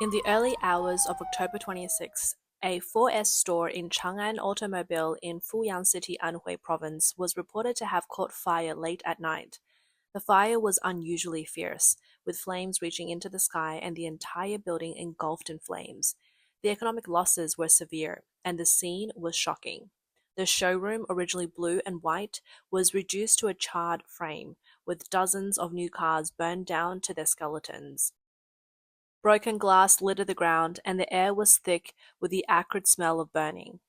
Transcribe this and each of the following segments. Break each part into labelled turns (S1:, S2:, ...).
S1: In the early hours of October 26, a 4S store in Changan Automobile in Fuyang City, Anhui Province was reported to have caught fire late at night. The fire was unusually fierce, with flames reaching into the sky and the entire building engulfed in flames. The economic losses were severe, and the scene was shocking. The showroom, originally blue and white, was reduced to a charred frame, with dozens of new cars burned down to their skeletons. Broken glass littered the ground, and the air was thick with the acrid smell of burning.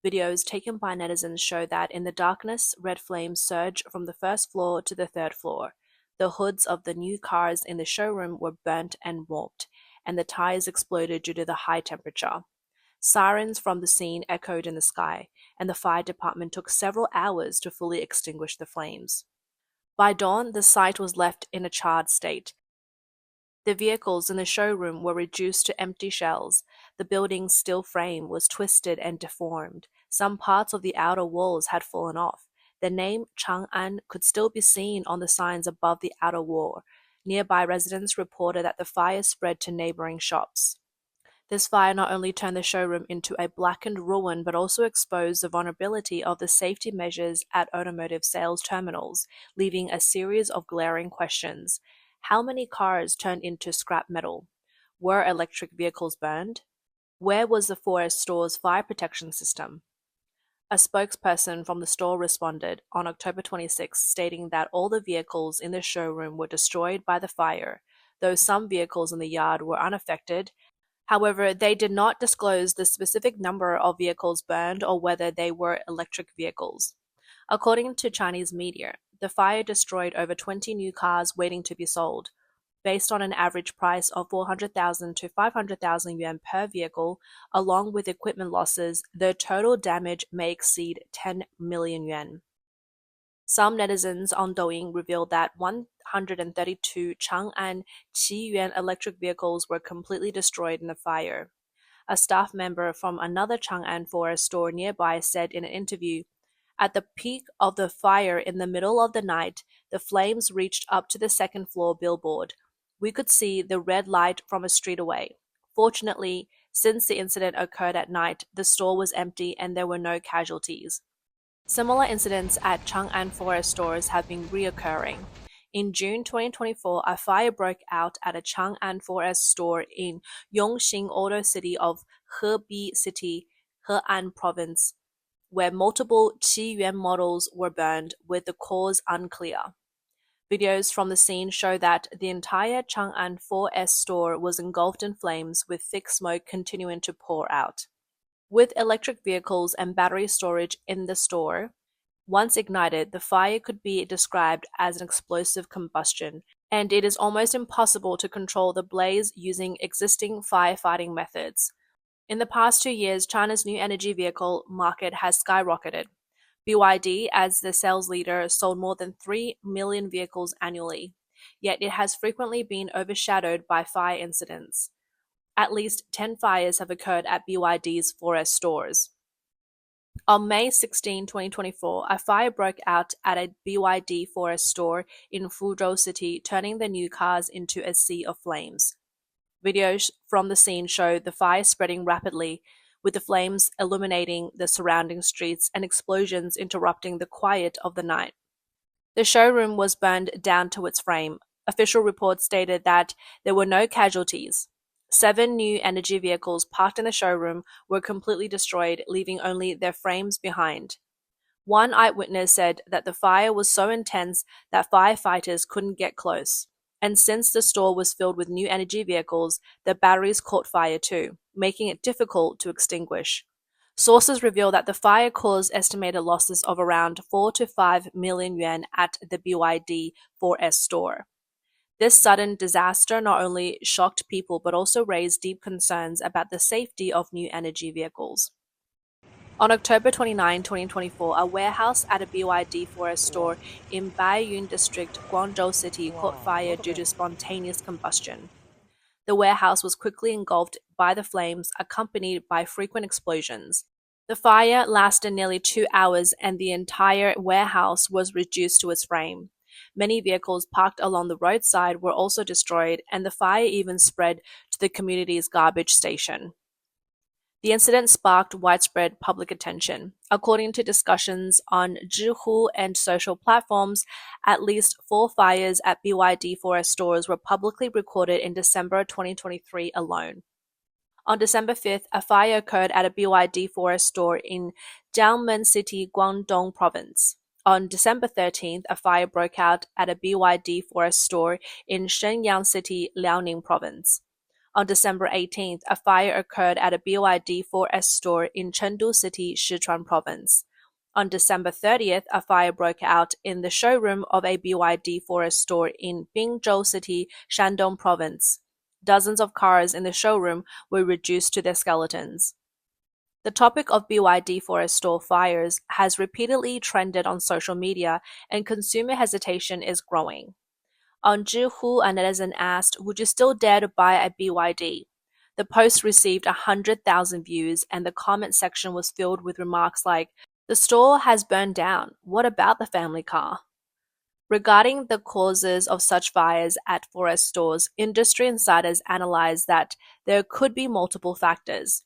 S1: Videos taken by netizens show that in the darkness, red flames surged from the first floor to the third floor. The hoods of the new cars in the showroom were burnt and warped, and the tires exploded due to the high temperature. Sirens from the scene echoed in the sky, and the fire department took several hours to fully extinguish the flames. By dawn, the site was left in a charred state. The vehicles in the showroom were reduced to empty shells. The building's steel frame was twisted and deformed. Some parts of the outer walls had fallen off. The name Chang'an could still be seen on the signs above the outer wall. Nearby residents reported that the fire spread to neighboring shops. This fire not only turned the showroom into a blackened ruin but also exposed the vulnerability of the safety measures at automotive sales terminals, leaving a series of glaring questions. How many cars turned into scrap metal? Were electric vehicles burned? Where was the 4S store's fire protection system? A spokesperson from the store responded on October 26, stating that all the vehicles in the showroom were destroyed by the fire, though some vehicles in the yard were unaffected. However, they did not disclose the specific number of vehicles burned or whether they were electric vehicles. According to Chinese media, the fire destroyed over 20 new cars waiting to be sold. Based on an average price of 400,000 to 500,000 yuan per vehicle, along with equipment losses, the total damage may exceed 10 million yuan. Some netizens on Douyin revealed that 132 Chang'an Qiyuan electric vehicles were completely destroyed in the fire. A staff member from another Chang'an forest store nearby said in an interview, "At the peak of the fire in the middle of the night, the flames reached up to the second floor billboard. We could see the red light from a street away. Fortunately, since the incident occurred at night, the store was empty and there were no casualties." Similar incidents at Chang'an forest stores have been reoccurring. In June 2024, a fire broke out at a Chang'an forest store in Yongxing Auto City of Hebei City, He'an Province, where multiple Qiyuan models were burned, with the cause unclear. Videos from the scene show that the entire Chang'an 4S store was engulfed in flames, with thick smoke continuing to pour out. With electric vehicles and battery storage in the store, once ignited, the fire could be described as an explosive combustion, and it is almost impossible to control the blaze using existing firefighting methods. In the past 2 years, China's new energy vehicle market has skyrocketed. BYD, as the sales leader, sold more than 3 million vehicles annually, yet it has frequently been overshadowed by fire incidents. At least 10 fires have occurred at BYD's 4S stores. On May 16, 2024, a fire broke out at a BYD 4S store in Fuzhou City, turning the new cars into a sea of flames. Videos from the scene show the fire spreading rapidly, with the flames illuminating the surrounding streets and explosions interrupting the quiet of the night. The showroom was burned down to its frame. Official reports stated that there were no casualties. 7 new energy vehicles parked in the showroom were completely destroyed, leaving only their frames behind. One eyewitness said that the fire was so intense that firefighters couldn't get close. And since the store was filled with new energy vehicles, the batteries caught fire too, making it difficult to extinguish. Sources reveal that the fire caused estimated losses of around 4 to 5 million yuan at the BYD 4S store. This sudden disaster not only shocked people but also raised deep concerns about the safety of new energy vehicles. On October 29, 2024, a warehouse at a BYD forest store in Baiyun District, Guangzhou City, caught fire due to spontaneous combustion. The warehouse was quickly engulfed by the flames, accompanied by frequent explosions. The fire lasted nearly 2 hours and the entire warehouse was reduced to its frame. Many vehicles parked along the roadside were also destroyed, and the fire even spread to the community's garbage station. The incident sparked widespread public attention. According to discussions on Zhihu and social platforms, at least 4 fires at BYD Forest stores were publicly recorded in December 2023 alone. On December 5th, a fire occurred at a BYD Forest store in Changan City, Guangdong Province. On December 13th, a fire broke out at a BYD Forest store in Shenyang City, Liaoning Province. On December 18th, a fire occurred at a BYD 4S store in Chengdu City, Sichuan Province. On December 30th, a fire broke out in the showroom of a BYD 4S store in Bingzhou City, Shandong Province. Dozens of cars in the showroom were reduced to their skeletons. The topic of BYD 4S store fires has repeatedly trended on social media, and consumer hesitation is growing. On Zhihu, a netizen asked, "Would you still dare to buy a BYD?" The post received 100,000 views, and the comment section was filled with remarks like, "The store has burned down. What about the family car?" Regarding the causes of such fires at forest stores, industry insiders analyzed that there could be multiple factors.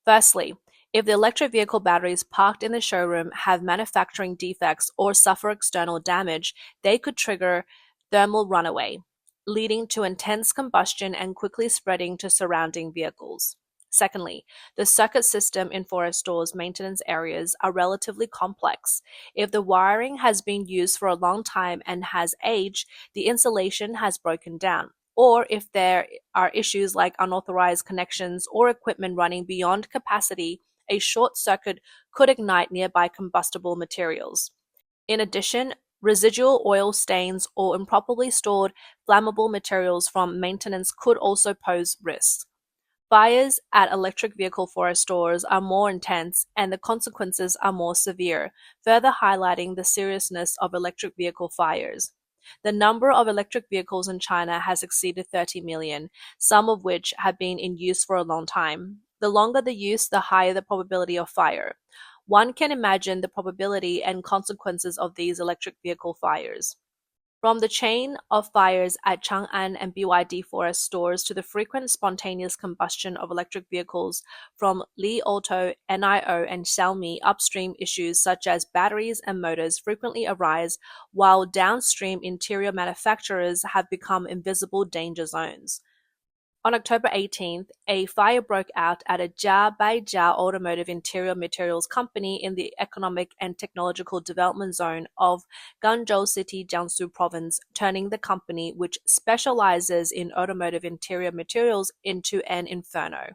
S1: Firstly, if the electric vehicle batteries parked in the showroom have manufacturing defects or suffer external damage, they could trigger thermal runaway, leading to intense combustion and quickly spreading to surrounding vehicles. Secondly, the circuit system in forest stores' maintenance areas are relatively complex. If the wiring has been used for a long time and has aged, the insulation has broken down. Or if there are issues like unauthorized connections or equipment running beyond capacity, a short circuit could ignite nearby combustible materials. In addition, residual oil stains or improperly stored flammable materials from maintenance could also pose risks. Fires at electric vehicle forest stores are more intense and the consequences are more severe, further highlighting the seriousness of electric vehicle fires. The number of electric vehicles in China has exceeded 30 million, some of which have been in use for a long time. The longer the use, the higher the probability of fire. One can imagine the probability and consequences of these electric vehicle fires. From the chain of fires at Chang'an and BYD Forest stores to the frequent spontaneous combustion of electric vehicles from Li Auto, NIO, and Xiaomi, upstream issues such as batteries and motors frequently arise, while downstream interior manufacturers have become invisible danger zones. On October 18th, a fire broke out at a Jia automotive interior materials company in the Economic and Technological Development Zone of Guangzhou City, Jiangsu Province, turning the company, which specializes in automotive interior materials, into an inferno.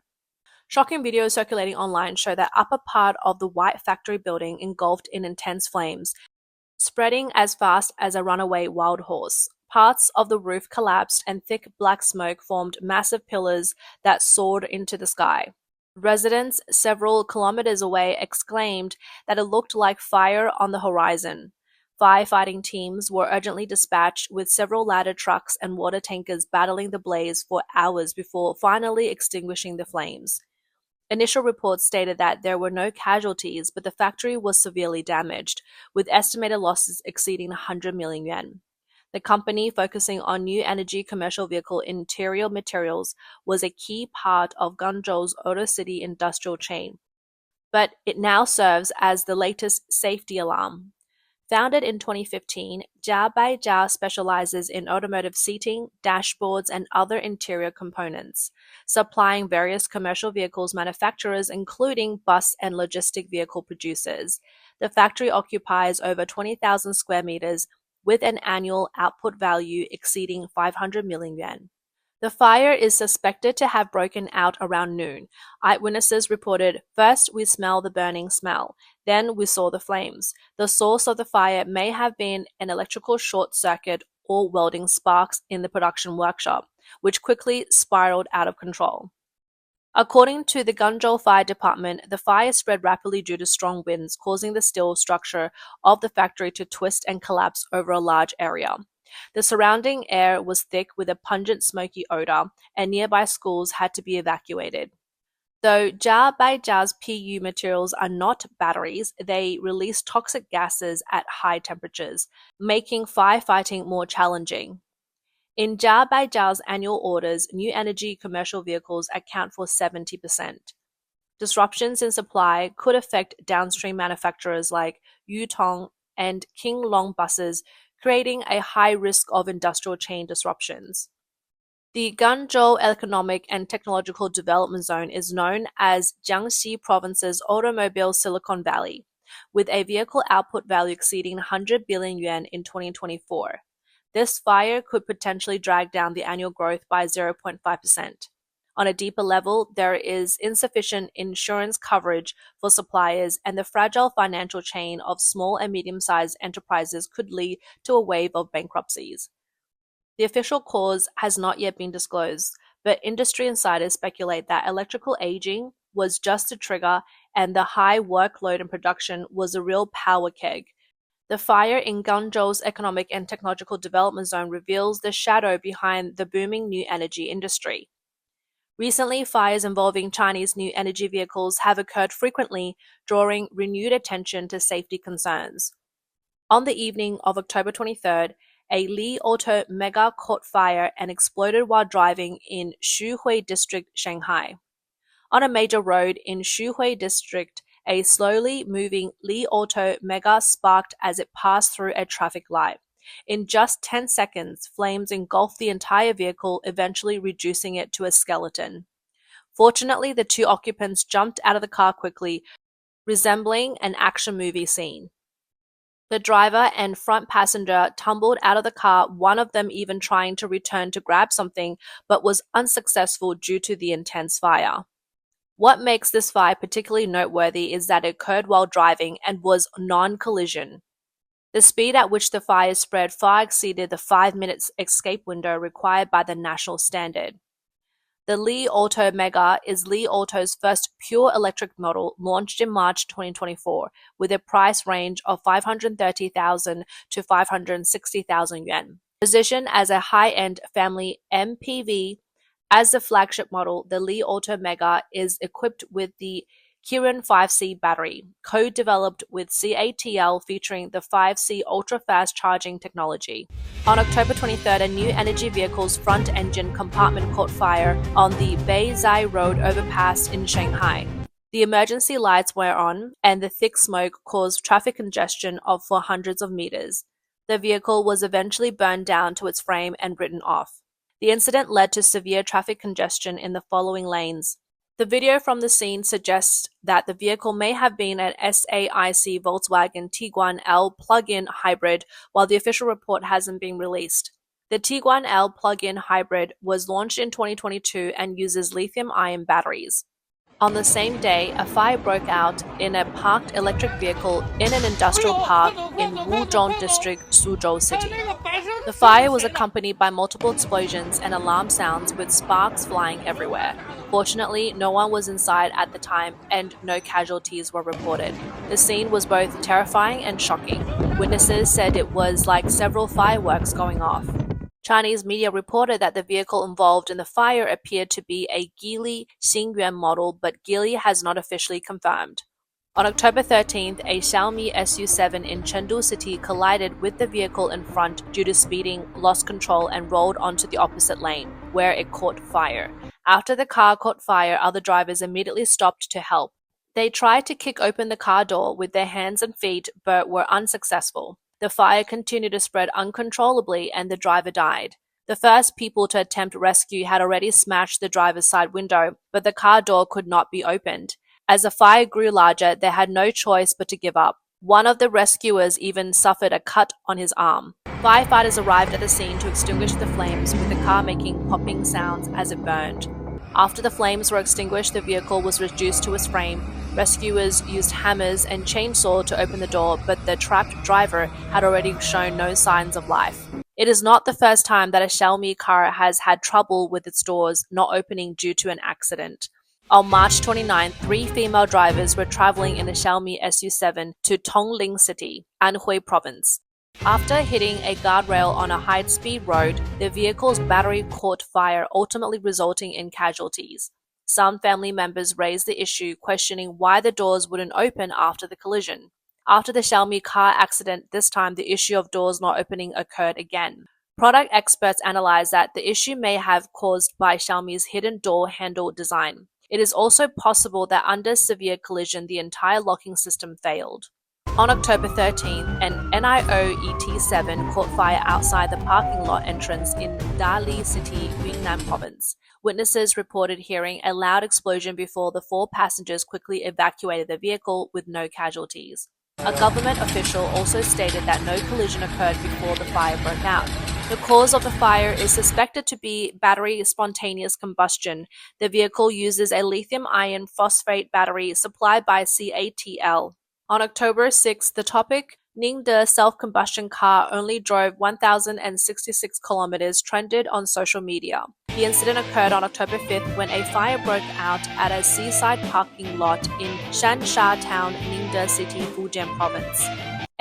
S1: Shocking videos circulating online show that upper part of the white factory building engulfed in intense flames, spreading as fast as a runaway wild horse. Parts of the roof collapsed and thick black smoke formed massive pillars that soared into the sky. Residents several kilometers away exclaimed that it looked like fire on the horizon. Firefighting teams were urgently dispatched with several ladder trucks and water tankers battling the blaze for hours before finally extinguishing the flames. Initial reports stated that there were no casualties, but the factory was severely damaged, with estimated losses exceeding 100 million yuan. The company, focusing on new energy commercial vehicle interior materials, was a key part of Guangzhou's Auto City industrial chain, but it now serves as the latest safety alarm. Founded in 2015, Jia specializes in automotive seating, dashboards, and other interior components, supplying various commercial vehicles manufacturers, including bus and logistic vehicle producers. The factory occupies over 20,000 square meters, with an annual output value exceeding 500 million yuan. The fire is suspected to have broken out around noon. Eyewitnesses reported, "First, we smelled the burning smell. Then we saw the flames. The source of the fire may have been an electrical short circuit or welding sparks in the production workshop, which quickly spiraled out of control." According to the Guangzhou Fire Department, the fire spread rapidly due to strong winds, causing the steel structure of the factory to twist and collapse over a large area. The surrounding air was thick with a pungent smoky odor, and nearby schools had to be evacuated. Though jar by jar's PU materials are not batteries, they release toxic gases at high temperatures, making firefighting more challenging. In jar by jar's annual orders, new energy commercial vehicles account for 70%. Disruptions in supply could affect downstream manufacturers like Yutong and King Long buses, creating a high risk of industrial chain disruptions. The Guangzhou Economic and Technological Development Zone is known as Jiangxi Province's Automobile Silicon Valley, with a vehicle output value exceeding 100 billion yuan in 2024. This fire could potentially drag down the annual growth by 0.5%. On a deeper level, there is insufficient insurance coverage for suppliers, and the fragile financial chain of small and medium-sized enterprises could lead to a wave of bankruptcies. The official cause has not yet been disclosed, but industry insiders speculate that electrical aging was just a trigger and the high workload in production was a real power keg. The fire in Guangzhou's Economic and Technological Development Zone reveals the shadow behind the booming new energy industry. Recently, fires involving Chinese new energy vehicles have occurred frequently, drawing renewed attention to safety concerns. On the evening of October 23rd, a Li Auto Mega caught fire and exploded while driving in Xuhui District, Shanghai. On a major road in Xuhui District, a slowly moving Li Auto Mega sparked as it passed through a traffic light. In just 10 seconds, flames engulfed the entire vehicle, eventually reducing it to a skeleton. Fortunately, the two occupants jumped out of the car quickly, resembling an action movie scene. The driver and front passenger tumbled out of the car, one of them even trying to return to grab something, but was unsuccessful due to the intense fire. What makes this fire particularly noteworthy is that it occurred while driving and was non-collision. The speed at which the fire spread far exceeded the 5-minute escape window required by the national standard. The Li Auto Mega is Li Auto's first pure electric model, launched in March 2024, with a price range of 530,000 to 560,000 yuan. Positioned as a high-end family MPV, as the flagship model, the Li Auto Mega is equipped with the Kirin 5C battery, co-developed with CATL, featuring the 5C ultra-fast charging technology. On October 23rd, a new energy vehicle's front engine compartment caught fire on the Beizai Road overpass in Shanghai. The emergency lights were on, and the thick smoke caused traffic congestion for hundreds of meters. The vehicle was eventually burned down to its frame and written off. The incident led to severe traffic congestion in the following lanes. The video from the scene suggests that the vehicle may have been an SAIC Volkswagen Tiguan L plug-in hybrid, while the official report hasn't been released. The Tiguan L plug-in hybrid was launched in 2022 and uses lithium-ion batteries. On the same day, a fire broke out in a parked electric vehicle in an industrial park in Wuzhong District, Suzhou City. The fire was accompanied by multiple explosions and alarm sounds, with sparks flying everywhere. Fortunately, no one was inside at the time and no casualties were reported. The scene was both terrifying and shocking. Witnesses said it was like several fireworks going off. Chinese media reported that the vehicle involved in the fire appeared to be a Geely Xingyuan model, but Geely has not officially confirmed. On October 13th, a Xiaomi SU7 in Chengdu City collided with the vehicle in front due to speeding, lost control, and rolled onto the opposite lane, where it caught fire. After the car caught fire, other drivers immediately stopped to help. They tried to kick open the car door with their hands and feet, but were unsuccessful. The fire continued to spread uncontrollably, and the driver died. The first people to attempt rescue had already smashed the driver's side window, but the car door could not be opened. As the fire grew larger, they had no choice but to give up. One of the rescuers even suffered a cut on his arm. Firefighters arrived at the scene to extinguish the flames, with the car making popping sounds as it burned. After the flames were extinguished, the vehicle was reduced to its frame. Rescuers used hammers and chainsaw to open the door, but the trapped driver had already shown no signs of life. It is not the first time that a Xiaomi car has had trouble with its doors not opening due to an accident. On March 29, 3 female drivers were traveling in a Xiaomi SU7 to Tongling City, Anhui Province. After hitting a guardrail on a high-speed road, the vehicle's battery caught fire, ultimately resulting in casualties. Some family members raised the issue, questioning why the doors wouldn't open after the collision. After the Xiaomi car accident, this time the issue of doors not opening occurred again. Product experts analyze that the issue may have caused by Xiaomi's hidden door handle design. It is also possible that under severe collision, the entire locking system failed. On October 13th, an NIO ET7 caught fire outside the parking lot entrance in Anhui City, Yunnan Province. Witnesses reported hearing a loud explosion before the 4 passengers quickly evacuated the vehicle with no casualties. A government official also stated that no collision occurred before the fire broke out. The cause of the fire is suspected to be battery spontaneous combustion. The vehicle uses a lithium iron phosphate battery supplied by CATL. On October 6, the topic, Ningde self-combustion car only drove 1,066 kilometers, trended on social media. The incident occurred on October 5th when a fire broke out at a seaside parking lot in Shansha Town, Ningde City, Fujian Province.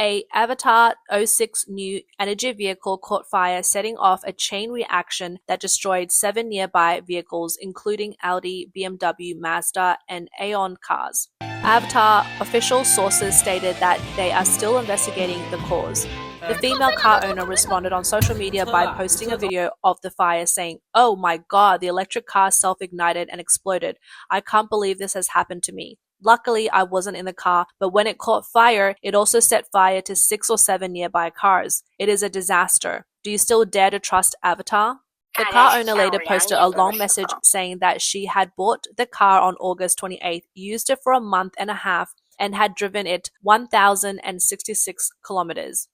S1: A Avatar 06 new energy vehicle caught fire, setting off a chain reaction that destroyed 7 nearby vehicles, including Audi, BMW, Mazda, and Aeon cars. Avatar official sources stated that they are still investigating the cause. The female car owner responded on social media by posting a video of the fire saying, "Oh my god, the electric car self-ignited and exploded. I can't believe this has happened to me. Luckily, I wasn't in the car, but when it caught fire, it also set fire to 6 or 7 nearby cars. It is a disaster. Do you still dare to trust Avatar?" The car owner later posted a long message saying that she had bought the car on August 28th, used it for a month and a half, and had driven it 1,066 kilometers.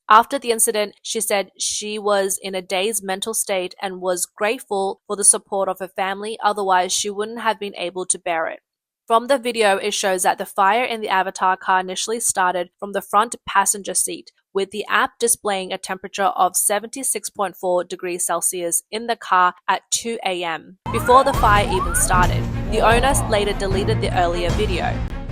S1: After the incident, she said she was in a dazed mental state and was grateful for the support of her family, otherwise she wouldn't have been able to bear it. From the video, it shows that the fire in the Avatar car initially started from the front passenger seat, with the app displaying a temperature of 76.4 degrees Celsius in the car at 2 a.m. before the fire even started. The owner later deleted the earlier video.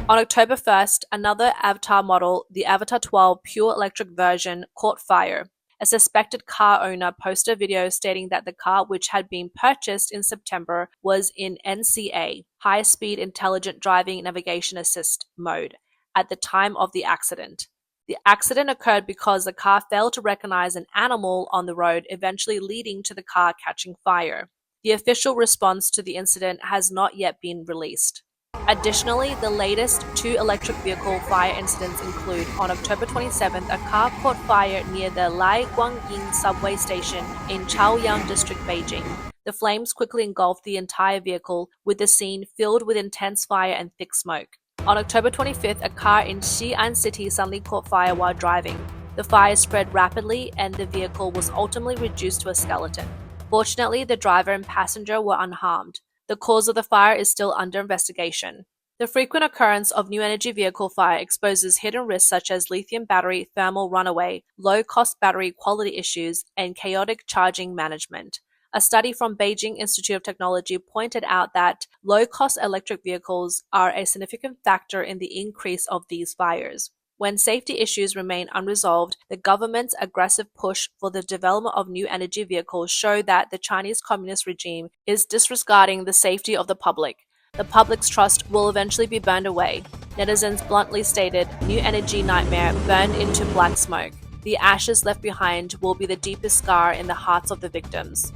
S1: On October 1st, another Avatar model, the Avatar 12 pure electric version, caught fire. A suspected car owner posted a video stating that the car, which had been purchased in September, was in NCA, high-speed intelligent driving navigation assist mode, at the time of the accident. The accident occurred because the car failed to recognize an animal on the road, eventually leading to the car catching fire. The official response to the incident has not yet been released. Additionally, the latest 2 electric vehicle fire incidents include, on October 27th, a car caught fire near the Lai Guangying subway station in Chaoyang District, Beijing. The flames quickly engulfed the entire vehicle, with the scene filled with intense fire and thick smoke. On October 25th, a car in Changan City suddenly caught fire while driving. The fire spread rapidly and the vehicle was ultimately reduced to a skeleton. Fortunately, the driver and passenger were unharmed. The cause of the fire is still under investigation. The frequent occurrence of new energy vehicle fire exposes hidden risks such as lithium battery thermal runaway, low-cost battery quality issues, and chaotic charging management. A study from Beijing Institute of Technology pointed out that low-cost electric vehicles are a significant factor in the increase of these fires. When safety issues remain unresolved, the government's aggressive push for the development of new energy vehicles show that the Chinese Communist regime is disregarding the safety of the public. The public's trust will eventually be burned away. Netizens bluntly stated, "New energy nightmare burned into black smoke. The ashes left behind will be the deepest scar in the hearts of the victims."